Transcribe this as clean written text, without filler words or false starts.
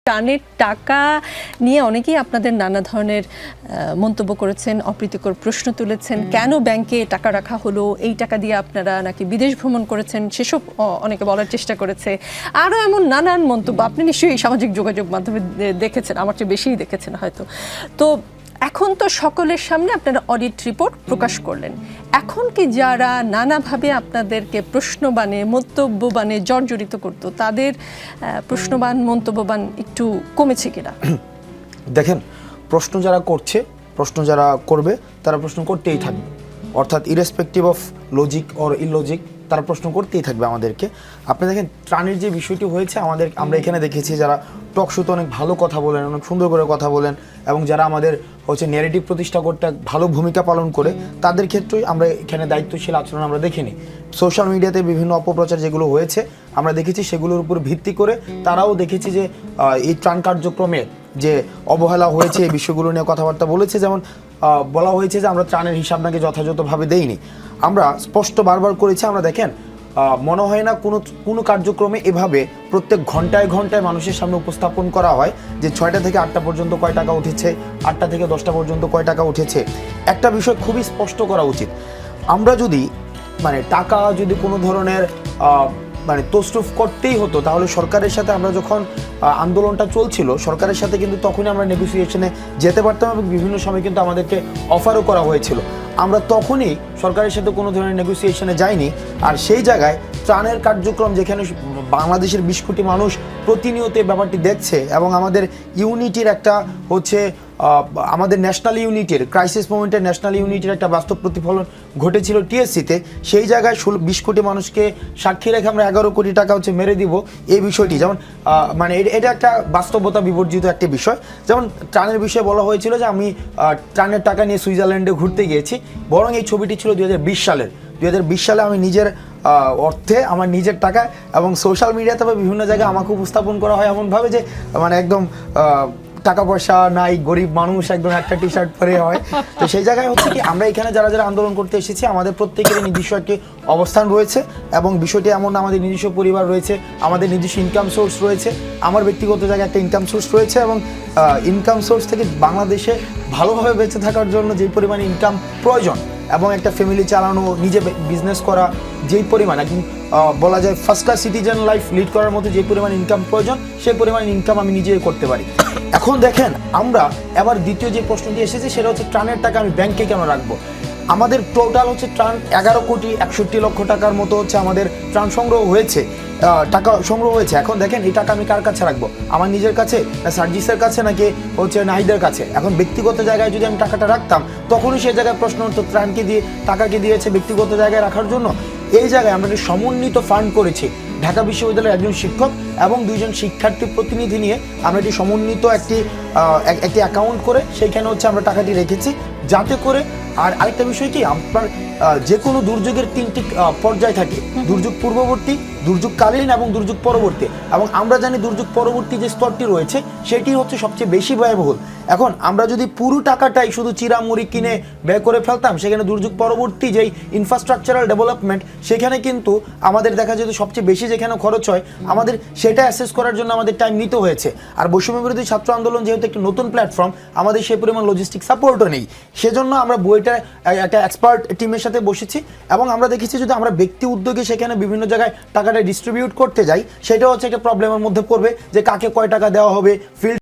ত্রাণের টাকা নিয়ে অনেকেই আপনাদের নানা ধরনের মন্তব্য করেছেন, অপ্রীতিকর প্রশ্ন তুলেছেন। কেন ব্যাংকে টাকা রাখা হলো, এই টাকা দিয়ে আপনারা নাকি বিদেশ ভ্রমণ করেছেন, সেসব অনেকে বলার চেষ্টা করেছে। আরও এমন নানান মন্তব্য আপনি নিশ্চয়ই সামাজিক যোগাযোগ মাধ্যমে দেখেছেন, আমার চেয়ে বেশিই দেখেছেন হয়তো। তো এখন তো সকলের সামনে আপনারা অডিট রিপোর্ট প্রকাশ করলেন, এখন কি যারা নানাভাবে আপনাদেরকে প্রশ্নবাণে মন্তব্যবাণে জর্জরিত করতো তাদের প্রশ্নবাণ মন্তব্যবাণ একটু কমেছে কিনা? দেখেন, প্রশ্ন যারা করছে, প্রশ্ন যারা করবে, তারা প্রশ্ন করতেই থাকবে, অর্থাৎ ইরেসপেক্টিভ অফ লজিক অর ইললজিক তারা প্রশ্ন করতেই থাকবে আমাদেরকে। আপনি দেখেন ত্রাণের যে বিষয়টি হয়েছে, আমরা এখানে দেখেছি যারা টক শোতে অনেক ভালো কথা বলেন, অনেক সুন্দর করে কথা বলেন, এবং যারা আমাদের ন্যারেটিভ প্রতিষ্ঠা করতে ভালো ভূমিকা পালন করে, তাদের ক্ষেত্রেই আমরা এখানে দায়িত্বশীল আচরণ আমরা দেখিনি। সোশ্যাল মিডিয়াতে বিভিন্ন অপপ্রচার যেগুলো হয়েছে আমরা দেখেছি, সেগুলোর উপর ভিত্তি করে তারাও দেখেছি যে এই ত্রাণ কার্যক্রমে যে অবহেলা হয়েছে এই বিষয়গুলো নিয়ে কথাবার্তা বলেছে। যেমন বলা হয়েছে যে আমরা ত্রাণের হিসাব নাকি যথাযথভাবে দেইনি। আমরা স্পষ্ট বারবার করেছি, আমরা দেখেন মনে হয় না কোনো কার্যক্রমে এভাবে প্রত্যেক ঘন্টায় ঘন্টায় মানুষের সামনে উপস্থাপন করা হয় যে 6টা থেকে 8টা পর্যন্ত কয় টাকা উঠেছে, 8টা থেকে 10টা পর্যন্ত কয় টাকা উঠেছে। একটা বিষয় খুবই স্পষ্ট করা উচিত, আমরা যদি টাকা যদি কোনো ধরনের তসরুফ করতেই হতো, তাহলে সরকারের সাথে আমরা যখন আন্দোলনটা চলছিল সরকারের সাথে কিন্তু তখনই আমরা নেগোসিয়েশনে যেতে পারতাম, এবং বিভিন্ন সময় কিন্তু আমাদেরকে অফারও করা হয়েছিল। আমরা তখনই সরকারের সাথে কোনো ধরনের নেগোসিয়েশনে যাইনি। আর সেই জায়গায় ত্রাণের কার্যক্রম যেখানে বাংলাদেশের 20 কোটি মানুষ প্রতিনিয়ত এই ব্যাপারটি দেখছে, এবং আমাদের ইউনিটির একটা আমাদের ন্যাশনাল ইউনিটির ক্রাইসিস মোমেন্টের ন্যাশনাল ইউনিটির একটা বাস্তব প্রতিফলন ঘটেছিল টিএসসিতে, সেই জায়গায় 20 কোটি মানুষকে সাক্ষী রেখে আমরা 11 কোটি টাকা মেরে দিব, এই বিষয়টি যেমন এটা একটা বাস্তবতা বিবর্জিত একটা বিষয়। যেমন ত্রাণের বিষয়ে বলা হয়েছিল যে আমি ত্রাণের টাকা নিয়ে সুইজারল্যান্ডে ঘুরতে গিয়েছি, বরং এই ছবিটি ছিল 2020 সালের। 2020 সালে আমি নিজের অর্থে আমার নিজের টাকায় এবং সোশ্যাল মিডিয়াতে বা বিভিন্ন জায়গায় আমাকে উপস্থাপন করা হয় এমনভাবে যে একদম টাকা পয়সা নাই, গরিব মানুষ, একদম একটা টি শার্ট পরে হয়। তো সেই জায়গায় কি আমরা এখানে যারা যারা আন্দোলন করতে এসেছি, আমাদের প্রত্যেকেরই নিজস্ব একটি অবস্থান রয়েছে, এবং বিষয়টি এমন না আমাদের নিজস্ব পরিবার রয়েছে, আমাদের নিজস্ব ইনকাম সোর্স রয়েছে। আমার ব্যক্তিগত জায়গায় একটা ইনকাম সোর্স রয়েছে, এবং ইনকাম সোর্স থেকে বাংলাদেশে ভালোভাবে বেঁচে থাকার জন্য যে পরিমাণ ইনকাম প্রয়োজন, এবং একটা ফ্যামিলি চালানো, নিজে বিজনেস করা, যেই পরিমাণ একদম বলা যায় first class citizen life lead করার মতো যে পরিমাণ ইনকাম প্রয়োজন, সেই পরিমাণ ইনকাম আমি নিজেই করতে পারি। এখন দেখেন, আমরা এবার দ্বিতীয় যে প্রশ্নটি এসেছে সেটা হচ্ছে ত্রাণের টাকা আমি ব্যাংকে কেন রাখবো। আমাদের টোটাল ত্রাণ 11 কোটি 61 লক্ষ টাকার মতো আমাদের ত্রাণ সংগ্রহ হয়েছে, টাকা সংগ্রহ হয়েছে। এখন দেখেন এই টাকা আমি কার কাছে রাখবো, আমার নিজের কাছে না সার্জিসের কাছে নাকি নাহিদের কাছে? এখন ব্যক্তিগত জায়গায় যদি আমি টাকাটা রাখতাম, তখনই সেই জায়গায় প্রশ্ন হতো ত্রাণকে দিয়ে টাকাকে দিয়েছে ব্যক্তিগত জায়গায় রাখার জন্য। এই জায়গায় আমরা একটি সমন্বিত ফান্ড করেছি, ঢাকা বিশ্ববিদ্যালয়ের একজন শিক্ষক এবং 2জন শিক্ষার্থী প্রতিনিধি নিয়ে আমরা একটি সমন্বিত একটি অ্যাকাউন্ট করে সেইখানে আমরা টাকাটি রেখেছি, যাতে করে। আর আরেকটা বিষয় কি, আপনার যে কোনো দুর্যোগের 3টি পর্যায় থাকে, দুর্যোগ পূর্ববর্তী, দুর্যোগকালীন এবং দুর্যোগ পরবর্তী। এবং আমরা জানি দুর্যোগ পরবর্তী যে স্তরটি রয়েছে সেটি সবচেয়ে বেশি ব্যয়বহুল। এখন আমরা যদি পুরো টাকাটাই শুধু চিরামুড়ি কিনে ব্যয় করে ফেলতাম, সেখানে দুর্যোগ পরবর্তী যেই ইনফ্রাস্ট্রাকচারাল ডেভেলপমেন্ট, সেখানে কিন্তু আমাদের দেখা যেত সবচেয়ে বেশি যেখানে খরচ হয়, আমাদের সেটা অ্যাসেস করার জন্য আমাদের টাইম নিতে হয়েছে। আর বৈষম্য বিরোধী ছাত্র আন্দোলন যেহেতু একটি নতুন প্ল্যাটফর্ম, আমাদের সেই পরিমাণ লজিস্টিক সাপোর্টও নেই। সেজন্য আমরা বইটা একটা এক্সপার্ট টিমের সাথে বসেছি, এবং আমরা দেখেছি যদি আমরা ব্যক্তি উদ্যোগে সেখানে বিভিন্ন জায়গায় টাকাটা ডিস্ট্রিবিউট করতে যাই, সেটা একটা প্রবলেমের মধ্যে পড়বে যে কাকে কয় টাকা দেওয়া হবে, ফিল্ড